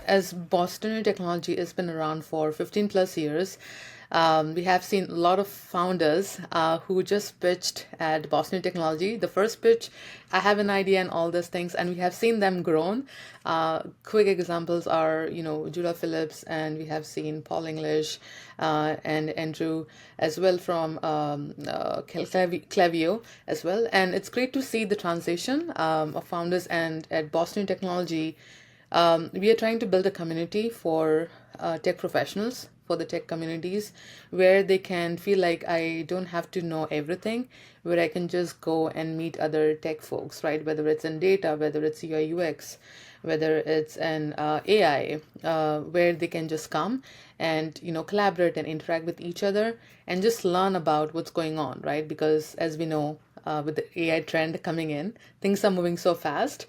As Boston Technology has been around for 15 plus years, we have seen a lot of founders who just pitched at Boston Technology. The first pitch, I have an idea and all these things, and we have seen them grown. Quick examples are, Judah Phillips, and we have seen Paul English and Andrew as well from Clavio as well. And it's great to see the transition of founders. And at Boston Technology, we are trying to build a community for tech professionals, for the tech communities, where they can feel like I don't have to know everything, where I can just go and meet other tech folks, right? Whether it's in data, whether it's UI UX, whether it's an AI, where they can just come and collaborate and interact with each other and just learn about what's going on, right? Because as we know, with the AI trend coming in, things are moving so fast.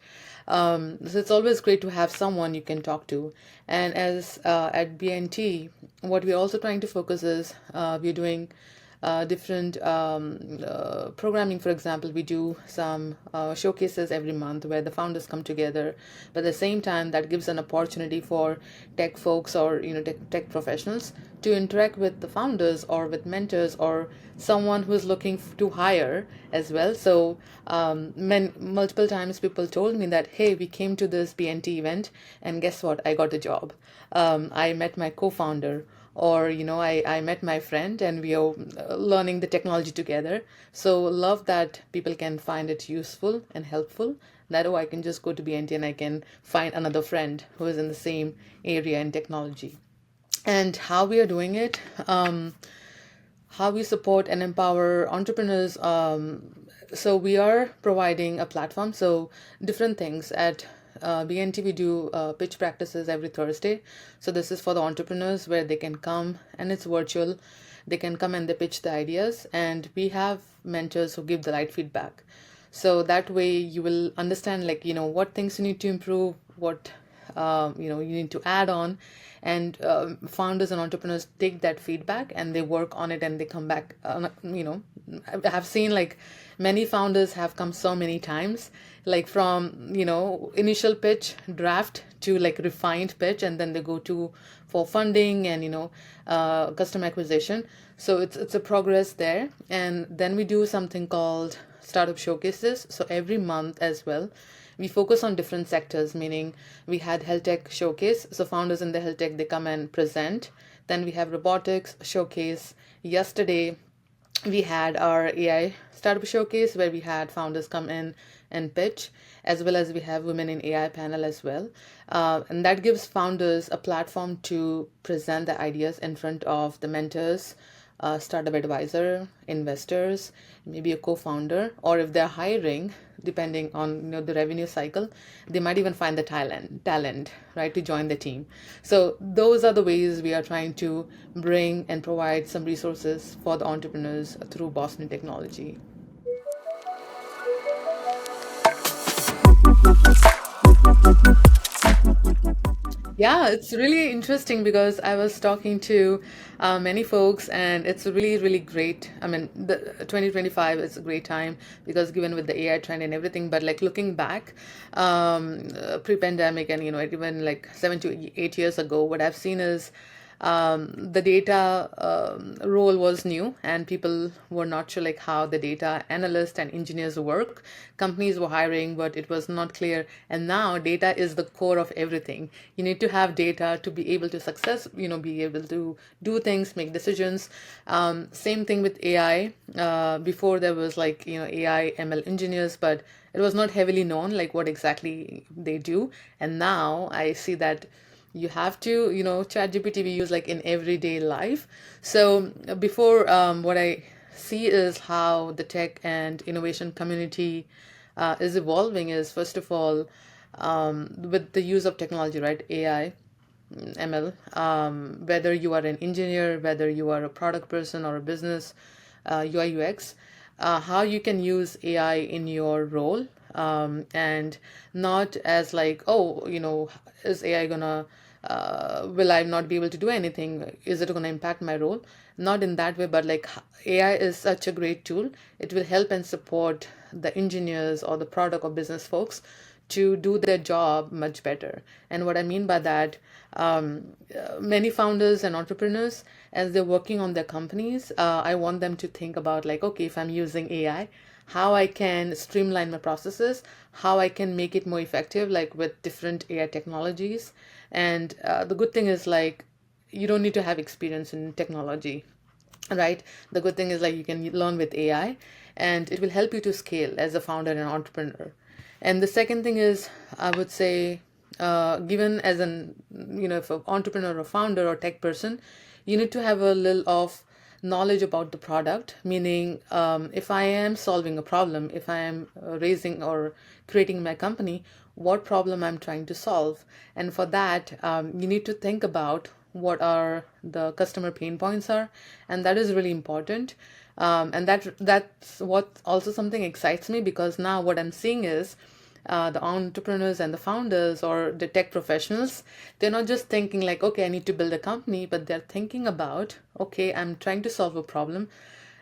So it's always great to have someone you can talk to. And as at BNT, what we're also trying to focus is we're doing different programming. For example, we do some showcases every month where the founders come together. But at the same time, that gives an opportunity for tech folks or tech professionals to interact with the founders or with mentors or someone who's looking to hire as well. So multiple times people told me that, hey, we came to this BNT event and guess what? I got a job. I met my co-founder, or I met my friend and we are learning the technology together. So love that people can find it useful and helpful, that I can just go to BNT and I can find another friend who is in the same area in technology. And how we are doing it, how we support and empower entrepreneurs. So we are providing a platform. So different things at BNT, we do pitch practices every Thursday. So this is for the entrepreneurs where they can come and it's virtual. They can come and they pitch the ideas, and we have mentors who give the right feedback. So that way you will understand what things you need to improve, what you need to add on, and founders and entrepreneurs take that feedback and they work on it and they come back. I have seen many founders have come so many times, from initial pitch draft to refined pitch, and then they go to for funding and custom acquisition. So it's a progress there. And then we do something called startup showcases. So every month as well, we focus on different sectors, meaning we had health tech showcase. So founders in the health tech, they come and present. Then we have robotics showcase. Yesterday, we had our AI startup showcase where we had founders come in and pitch, as well as we have women in AI panel as well. And that gives founders a platform to present the ideas in front of the mentors, startup advisor, investors, maybe a co-founder, or if they're hiring, depending on the revenue cycle, they might even find the talent, right, to join the team. So those are the ways we are trying to bring and provide some resources for the entrepreneurs through Boston Technology. Yeah, it's really interesting because I was talking to many folks, and it's really, really great. I mean, the 2025 is a great time because given with the AI trend and everything, but looking back, pre-pandemic and even 7 to 8 years ago, what I've seen is the data role was new and people were not sure how the data analysts and engineers work. Companies were hiring, but it was not clear. And now data is the core of everything. You need to have data to be able to be able to do things, make decisions. Same thing with AI. Before there was AI ML engineers, but it was not heavily known what exactly they do. And now I see that you have to ChatGPT we use in everyday life. So before, what I see is how the tech and innovation community is evolving is, first of all, with the use of technology, right? AI, ML, whether you are an engineer, whether you are a product person or a business, UI UX, how you can use AI in your role, and not as oh, is AI gonna will I not be able to do anything? Is it going to impact my role? Not in that way, but like AI is such a great tool. It will help and support the engineers or the product or business folks to do their job much better. And what I mean by that, many founders and entrepreneurs, as they're working on their companies, I want them to think about like, okay, if I'm using AI, how I can streamline my processes, how I can make it more effective, like with different AI technologies. And the good thing is like, you don't need to have experience in technology, right? The good thing is like you can learn with AI, and it will help you to scale as a founder and entrepreneur. And the second thing is, I would say, given as an, if an entrepreneur or founder or tech person, you need to have a little of knowledge about the product, meaning if I am solving a problem, if I am raising or creating my company, what problem I'm trying to solve. And for that, you need to think about what are the customer pain points are, and that is really important. And that's what also something excites me, because now what I'm seeing is the entrepreneurs and the founders or the tech professionals, they're not just thinking like, okay, I need to build a company, but they're thinking about, okay, I'm trying to solve a problem.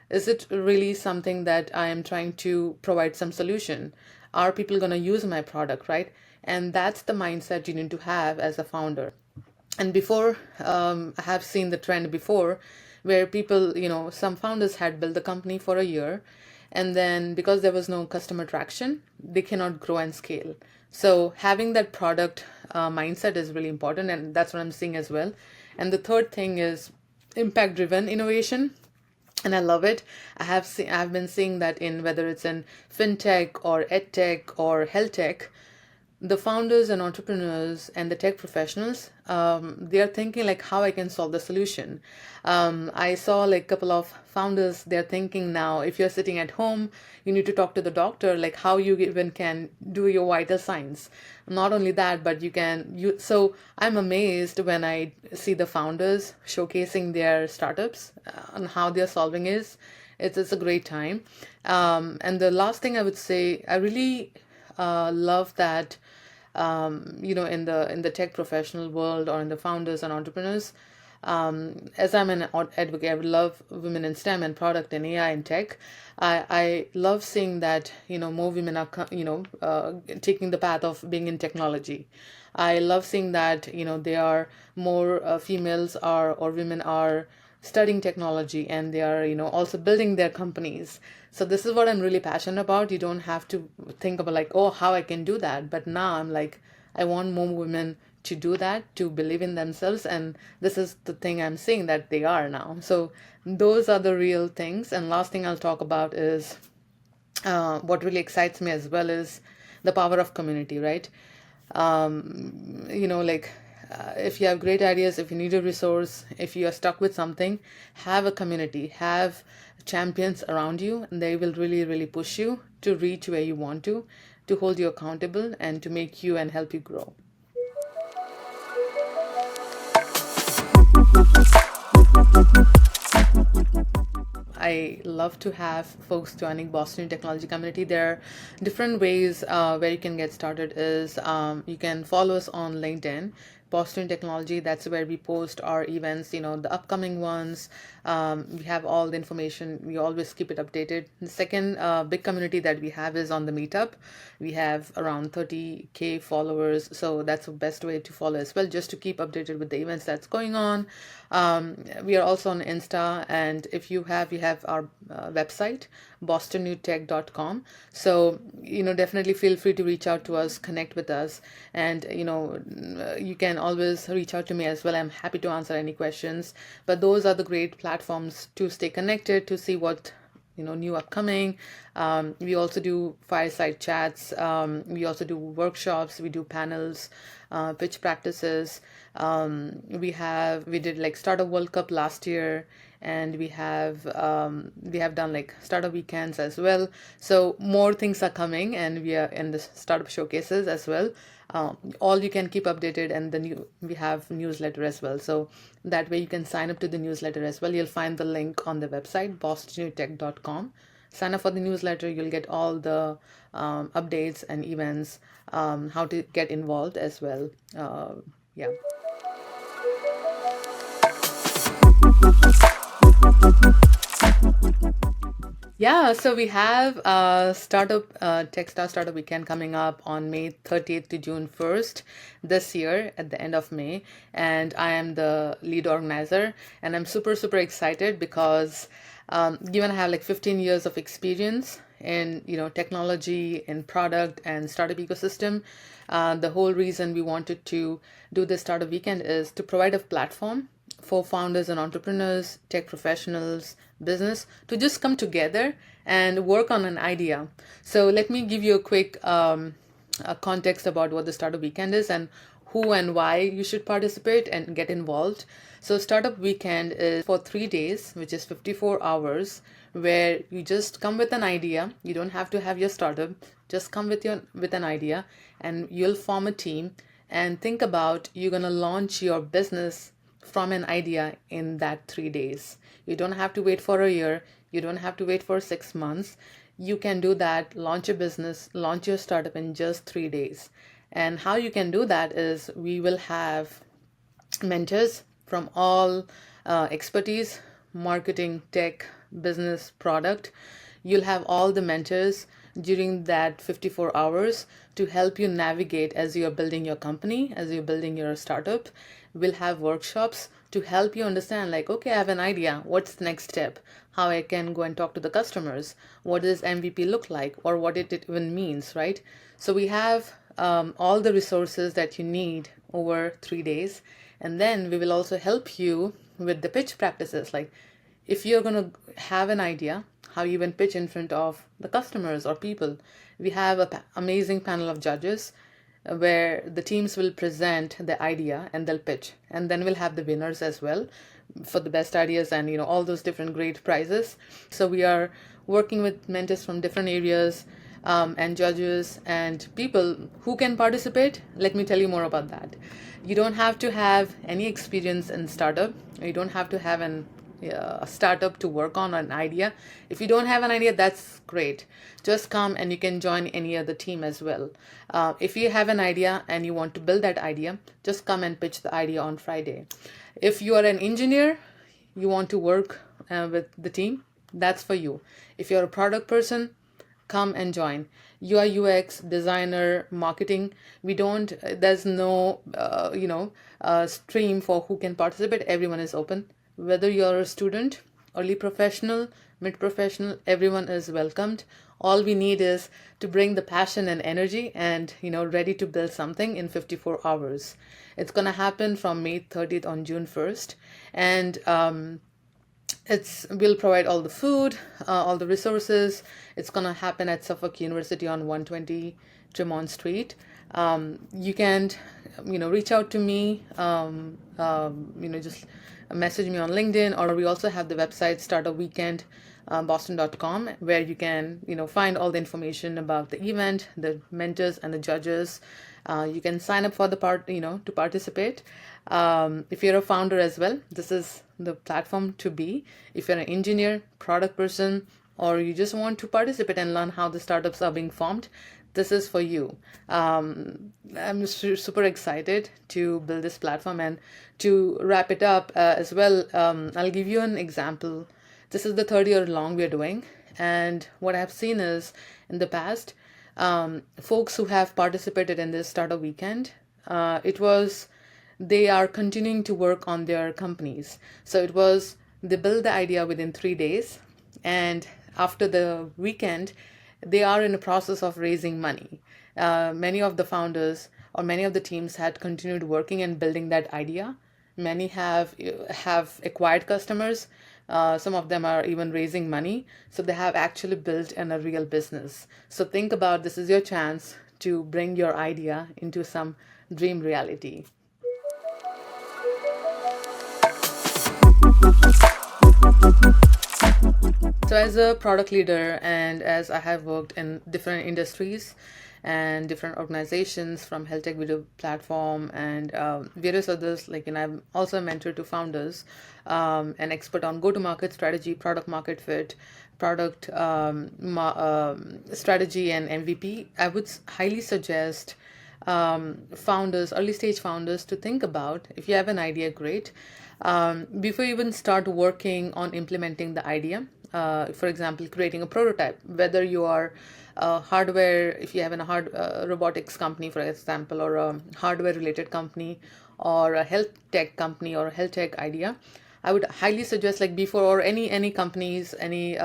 Is it really something that I am trying to provide some solution? Are people going to use my product, right? And that's the mindset you need to have as a founder. And before, I have seen the trend before where people, some founders had built the company for a year, and then because there was no customer traction, they cannot grow and scale. So having that product mindset is really important, and that's what I'm seeing as well. And the third thing is impact driven innovation, and I love it. I've been seeing that in whether it's in fintech or edtech or health tech, the founders and entrepreneurs and the tech professionals, they are thinking like how I can solve the solution. I saw like a couple of founders, they're thinking now, if you're sitting at home, you need to talk to the doctor, like how you even can do your vital signs. Not only that, but so I'm amazed when I see the founders showcasing their startups and how they're solving is. It's a great time. And the last thing I would say, I really love that, in the tech professional world or in the founders and entrepreneurs. As I'm an advocate, I would love women in STEM and product and AI and tech. I love seeing that, more women are, taking the path of being in technology. I love seeing that, there are more females are or women are studying technology, and they are, also building their companies. So this is what I'm really passionate about. You don't have to think about like, oh, how I can do that. But now I'm like, I want more women to do that, to believe in themselves. And this is the thing I'm seeing that they are now. So those are the real things. And last thing I'll talk about is what really excites me as well is the power of community, right? Like if you have great ideas, if you need a resource, if you are stuck with something, have a community, have champions around you, and they will really, really push you to reach where you want to hold you accountable, and to make you and help you grow. I love to have folks joining Boston Technology Community. There are different ways where you can get started. Is you can follow us on LinkedIn, Boston Technology. That's where we post our events, the upcoming ones. We have all the information. We always keep it updated. The second big community that we have is on the Meetup. We have around 30K followers, so that's the best way to follow as well, just to keep updated with the events that's going on. We are also on Insta, and if we have our website, bostonnewtech.com. So, definitely feel free to reach out to us, connect with us, and, you can always reach out to me as well. I'm happy to answer any questions. But those are the great platforms to stay connected, to see what new upcoming. We also do fireside chats. We also do workshops. We do panels, pitch practices. We did like Startup World Cup last year, and we have done like startup weekends as well. So more things are coming, and we are in the startup showcases as well. All you can keep updated, and we have newsletter as well. So that way you can sign up to the newsletter as well. You'll find the link on the website, bostonnewtech.com. Sign up for the newsletter. You'll get all the updates and events, how to get involved as well. Yeah. Yeah, so we have Techstar Startup Weekend coming up on May 30th to June 1st this year at the end of May. And I am the lead organizer. And I'm super, super excited because given I have like 15 years of experience in, technology, in product and startup ecosystem, the whole reason we wanted to do this Startup Weekend is to provide a platform for founders and entrepreneurs, tech professionals, business to just come together and work on an idea. So let me give you a quick context about what the Startup Weekend is and who and why you should participate and get involved. So Startup Weekend is for 3 days, which is 54 hours, where you just come with an idea. You don't have to have your startup. Just come with an idea, and you'll form a team and think about you're gonna launch your business from an idea in that 3 days. You don't have to wait for a year. You don't have to wait for 6 months. You can do that, launch a business, launch your startup in just 3 days. And how you can do that is we will have mentors from all expertise, marketing, tech, business, product. You'll have all the mentors during that 54 hours to help you navigate as you're building your company, as you're building your startup. We'll have workshops to help you understand, like, okay, I have an idea. What's the next step? How I can go and talk to the customers? What does MVP look like? Or what it even means, right? So we have all the resources that you need over 3 days. And then we will also help you with the pitch practices. Like if you're going to have an idea, how you even pitch in front of the customers or people. We have an amazing panel of judges where the teams will present the idea and they'll pitch. And then we'll have the winners as well for the best ideas and all those different great prizes. So we are working with mentors from different areas and judges and people who can participate. Let me tell you more about that. You don't have to have any experience in startup. You don't have to have a startup to work on an idea. If you don't have an idea, that's great. Just come and you can join any other team as well. If you have an idea and you want to build that idea, just come and pitch the idea on Friday. If you are an engineer, you want to work with the team, that's for you. If you're a product person, come and join. UI UX designer, marketing, there's no stream for who can participate. Everyone is open. Whether you're a student, early professional, mid professional, everyone is welcomed. All we need is to bring the passion and energy and ready to build something in 54 hours. It's going to happen from May 30th on June 1st. And we'll provide all the food, all the resources. It's going to happen at Suffolk University on 120 Tremont Street. You can reach out to me, just message me on LinkedIn, or we also have the website startupweekend.boston.com, where you can find all the information about the event, the mentors and the judges. You can sign up for the to participate. If you're a founder as well, this is the platform to be. If you're an engineer, product person, or you just want to participate and learn how the startups are being formed, this is for you. I'm super excited to build this platform. And to wrap it up as well, I'll give you an example. This is the third year long we're doing. And what I've seen is in the past, folks who have participated in this Startup Weekend, they are continuing to work on their companies. So they build the idea within 3 days. And after the weekend, they are in a process of raising money. Many of the founders or many of the teams had continued working and building that idea. Many have acquired customers. Some of them are even raising money. So they have actually built a real business. So think about, this is your chance to bring your idea into some dream reality. So as a product leader, and as I have worked in different industries and different organizations, from health tech video platform and various others, I'm also a mentor to founders, an expert on go-to-market strategy, product market fit, product strategy and MVP. I would highly suggest early stage founders to think about, if you have an idea, great. before you even start working on implementing the idea. For example, creating a prototype, whether you are hardware, if you have a robotics company, for example, or a hardware related company, or a health tech company, or a health tech idea, I would highly suggest, like before, or any companies, any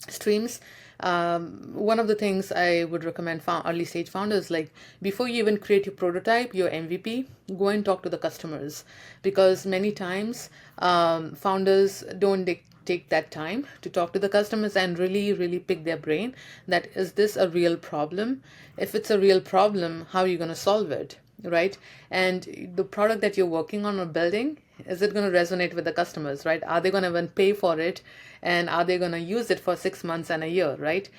streams. One of the things I would recommend early stage founders, like before you even create your prototype, your MVP, go and talk to the customers, because many times founders don't take that time to talk to the customers and really pick their brain, that is this a real problem? If it's a real problem, how are you going to solve it, right? And the product that you're working on or building, is it going to resonate with the customers, right? Are they going to even pay for it, and are they going to use it for 6 months and a year, right?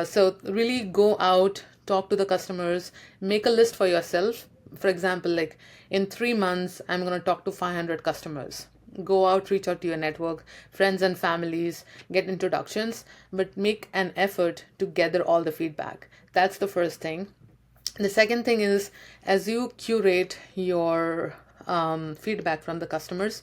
So really go out, talk to the customers, make a list for yourself. For example, like in 3 months I'm going to talk to 500 customers. Go out, reach out to your network, friends and families, get introductions, but make an effort to gather all the feedback. That's the first thing. The second thing is, as you curate your feedback from the customers,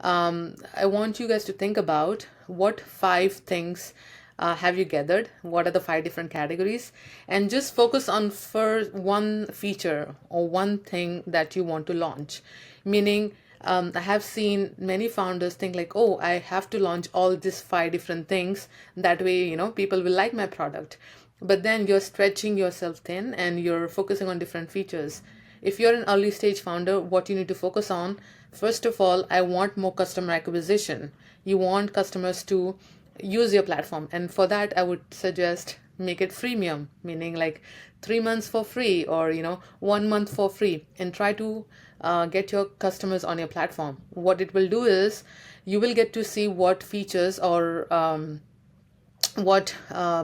I want you guys to think about what 5 things have you gathered, what are the 5 different categories, and just focus on first one feature or one thing that you want to launch. Meaning, I have seen many founders think like, oh, I have to launch all these 5 different things. That way, people will like my product. But then you're stretching yourself thin and you're focusing on different features. If you're an early stage founder, what you need to focus on, first of all, I want more customer acquisition. You want customers to use your platform. And for that, I would suggest make it freemium, meaning like 3 months for free, or 1 month for free, and try to get your customers on your platform. What it will do is you will get to see what features or what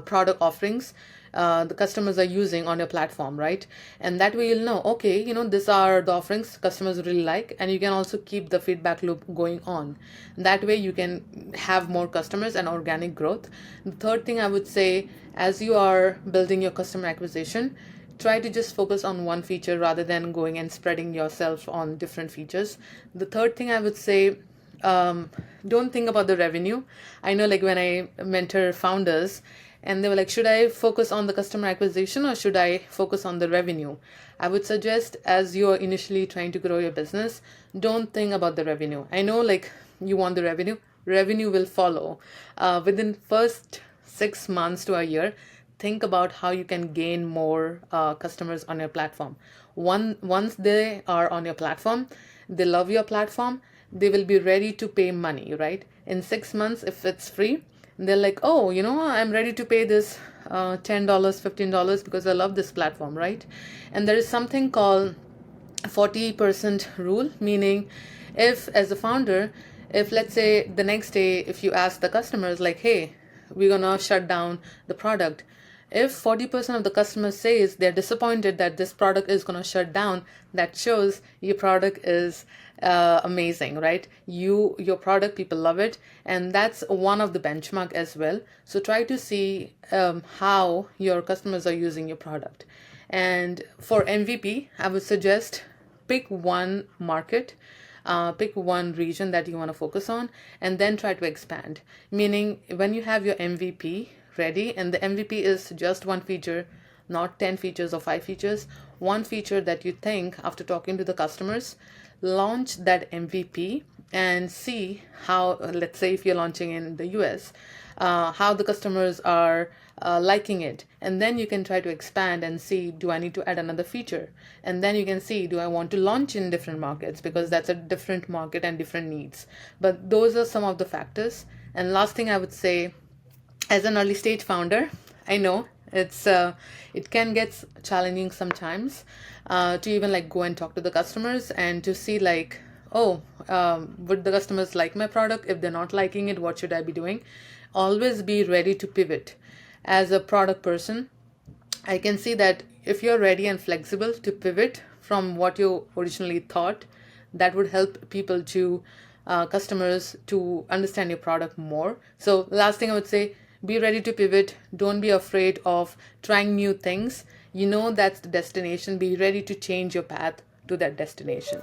product offerings the customers are using on your platform, right? And that way you'll know, okay, these are the offerings customers really like, and you can also keep the feedback loop going on. That way you can have more customers and organic growth. The third thing I would say, as you are building your customer acquisition, try to just focus on one feature rather than going and spreading yourself on different features. The third thing I would say, don't think about the revenue. I know, like when I mentor founders and they were like, should I focus on the customer acquisition or should I focus on the revenue? I would suggest, as you're initially trying to grow your business, don't think about the revenue. I know, like, you want the revenue will follow within first 6 months to a year. Think about how you can gain more customers on your platform. Once they are on your platform, they love your platform, they will be ready to pay money, right? In 6 months, if it's free, they're like, oh, I'm ready to pay this $10, $15 because I love this platform, right? And there is something called 40% rule, meaning if, as a founder, if let's say the next day, if you ask the customers like, hey, we're gonna shut down the product, if 40% of the customers says they're disappointed that this product is going to shut down, that shows your product is amazing, right? Your product, people love it, and that's one of the benchmark as well. So try to see how your customers are using your product. And for MVP, I would suggest pick one market, pick one region that you want to focus on, and then try to expand. Meaning, when you have your MVP ready, and the MVP is just one feature, not 10 features or 5 features, one feature that you think after talking to the customers, launch that MVP and see how, let's say if you're launching in the US, how the customers are liking it. And then you can try to expand and see, do I need to add another feature? And then you can see, do I want to launch in different markets? Because that's a different market and different needs. But those are some of the factors. And last thing I would say, as an early stage founder, I know it can get challenging sometimes to even like go and talk to the customers and to see like, oh, would the customers like my product? If they're not liking it, what should I be doing? Always be ready to pivot. As a product person, I can see that if you're ready and flexible to pivot from what you originally thought, that would help people to customers to understand your product more. So last thing I would say, be ready to pivot. Don't be afraid of trying new things. That's the destination. Be ready to change your path to that destination.